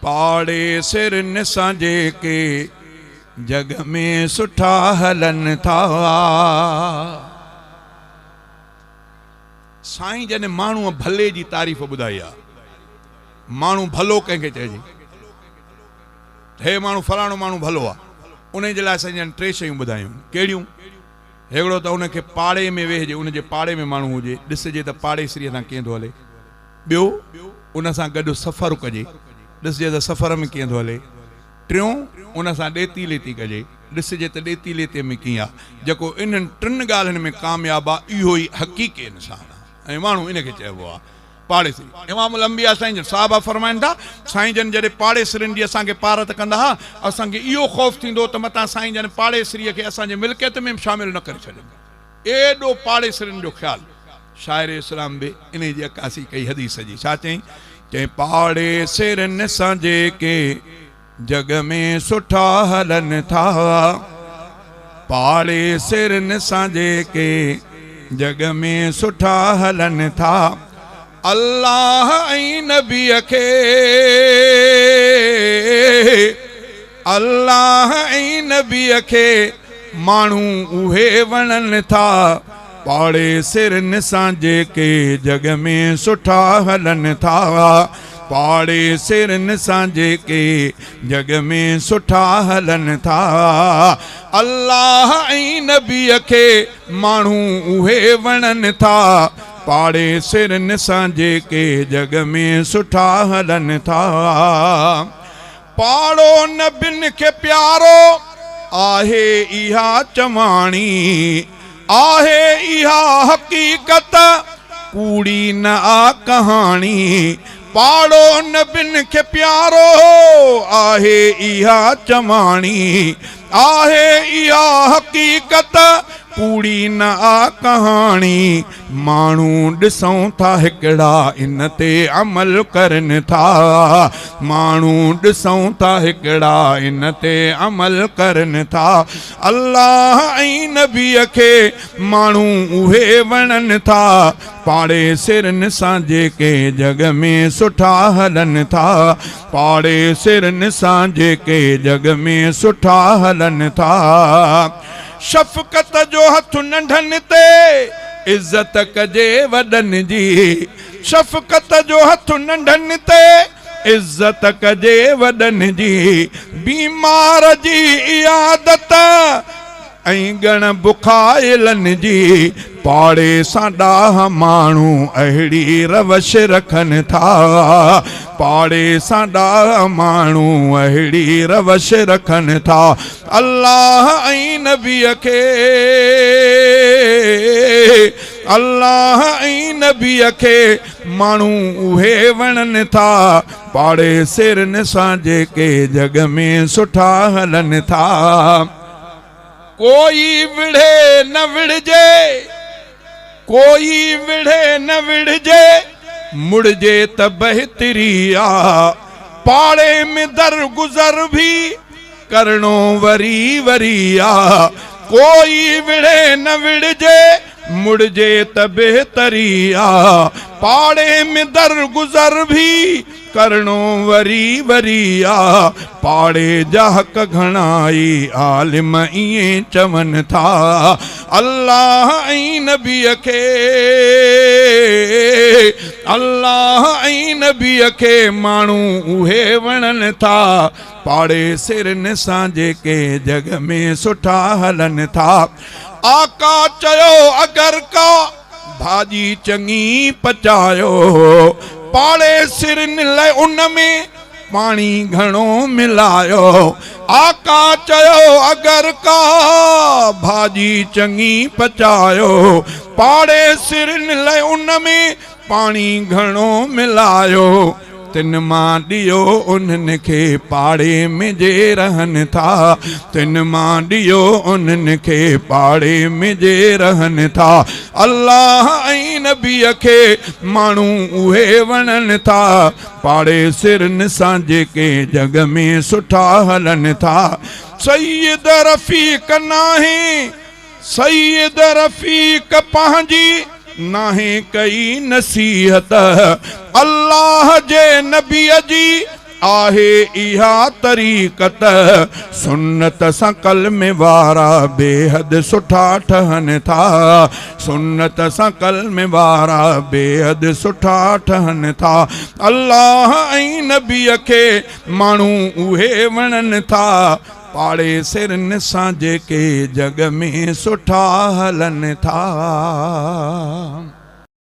पाड़े सिर निसांजे के जग में सुठा हलन था। साईं जने मानू भले जी तारीफ़ बुधाई आ। मानू भलो कंहिंखे चइजे, हे मानू फलाणो मानू भलो आ, उन जे लाइ साईं जन टे शयूं ॿुधायूं। कहिड़ियूं? हिकिड़ो त उनखे पाड़े में वेहिजे, उन जे पाड़े में माण्हू हुजे, ॾिसजे त पाड़ेसरीअ सां कीअं थो हले। ॿियो, उन सां गॾु सफ़र कजे, ॾिसजे त सफ़र में कीअं थो हले। टियों, उन सां ॾेती लेती कजे, ॾिसजे त ॾेती लेते में कीअं आहे। जेको इन्हनि टिनि ॻाल्हियुनि में कामयाबु आहे, इहो ई हक़ीक़ी इंसान आहे। ऐं माण्हू इनखे चइबो आहे पाड़ेसरी। इमामुल अंबिया साईं जन साहबा फरमाइनि था, साईं जन जॾहिं पाड़ेसरियुनि जी असांखे पारत कंदा हुआ, असांखे इहो ख़ौफ़ थींदो त मतां साईं जन पाड़ेसरीअ खे असांजे मिल्कियत में शामिल न करे छॾनि। एॾो पाड़ेसरियुनि जो ख़्यालु। शाइर इस्लाम बि इन जी अक्कासी कई हदीस जी। छा चई? चई पाड़ेसरियुनि सां जेके जग में सुठा हलन था, पाड़ेसरियुनि सां जेके जग में सुठा हलन था, अल्लाह ऐं नबीअ खे, अल्लाह ऐं नबीअ खे माण्हू उहे वणनि था। पाड़ेसरियुनि सां जेके जग में सुठा हलन था, पाड़ेसरियुनि सां जेके जग में सुठा हलन था, अल्लाह ऐं नबीअ खे माण्हू उहे वणनि था। पाड़ेसरियुनि सां जेके जग में सुठा हलन था। पाड़ो नबियुनि खे प्यारो आहे इहा चवाणी, आहे इहा हक़ीक़त कूड़ी न आ कहाणी। पाड़ो नबियुनि खे प्यारो आहे इहा चवाणी, आहे इहा हक़ीक़त कूड़ी न आ कहाणी। माण्हू ॾिसूं था हिकिड़ा इन ते अमल करनि था, माण्हू ॾिसूं था हिकिड़ा इन ते अमल करनि था। अल्लाह ऐं नबीअ खे माण्हू उहे वणनि था। पाड़ेसरियुनि सां जेके जग में सुठा हलन था, पाड़ेसरियुनि सां जेके जग में सुठा हलन था। शफ़क़त जो हथ नंढनि ते इज़त कजे वॾनि जी, शफ़क़त जो हथ नंढनि ते इज़त कजे वॾनि जी। बीमार जी इयादत ऐं गण बुखाइलनि जी। पाड़े सां ॾाह माण्हू अहिड़ी रवश रखनि था, पाड़े सां ॾाह माण्हू अहिड़ी रवश रखनि था। अल्लाह ऐं नबीअ खे, अल्लाह ऐं नबीअ खे माण्हू उहे वणनि था। पाड़ेसरियुनि सां जेके जग में सुठा हलन था। कोई विढ़े न विढ़जे, कोई विढ़े न विढ़जे, मुड़जे त बहितरी आ। पाड़े में दर गुज़र भी करणो वरी वरी आ। कोई विढ़े न विढ़जे, मुड़जे त बेहतरी आ। पाड़े में दर गुज़र भी करणो वरी वरी आ। पाड़े जा हक़ घणाई आलिम इएं चवनि था। अल्लाह ऐं नबीअ खे, अल्लाह ऐं नबीअ खे माण्हू उहे वणनि था। पाड़ेसरियुनि सां जेके जग में सुठा हलन था। आका चयो अगर का भाॼी चङी पचायो, पाड़ेसरियुनि लाइ उन में पाणी घणो मिलायो। आका चयो अगर का भाॼी चङी पचायो, पाड़ेसरियुनि लाइ उन में पाणी घणो मिलायो। तिन मां ॾियो उन्हनि खे पाड़े में जे रहनि था। तिन मां ॾियो उन्हनि खे पाड़े में जे रहनि था। अल्लाह ऐं नबीअ खे माण्हू उहे वणनि था। पाड़ेसरियुनि सां जेके जग में सुठा हलनि था। सैयद रफ़ीक नाहे, सैयद रफ़ीक पंहिंजी नाहे कई नसीहत। अल्लाह जे नबीअ जी आहे इहा तरीक़त सुन्नत सां कलमे वारा बेहद सुठा ठहनि था। सुन्नत सां कलमे वारा बेहद सुठा ठहनि था। अल्लाह ऐं नबीअ खे माण्हू उहे वणनि था पाड़े सिरनि सां जेके जग में सुठा हलनि था।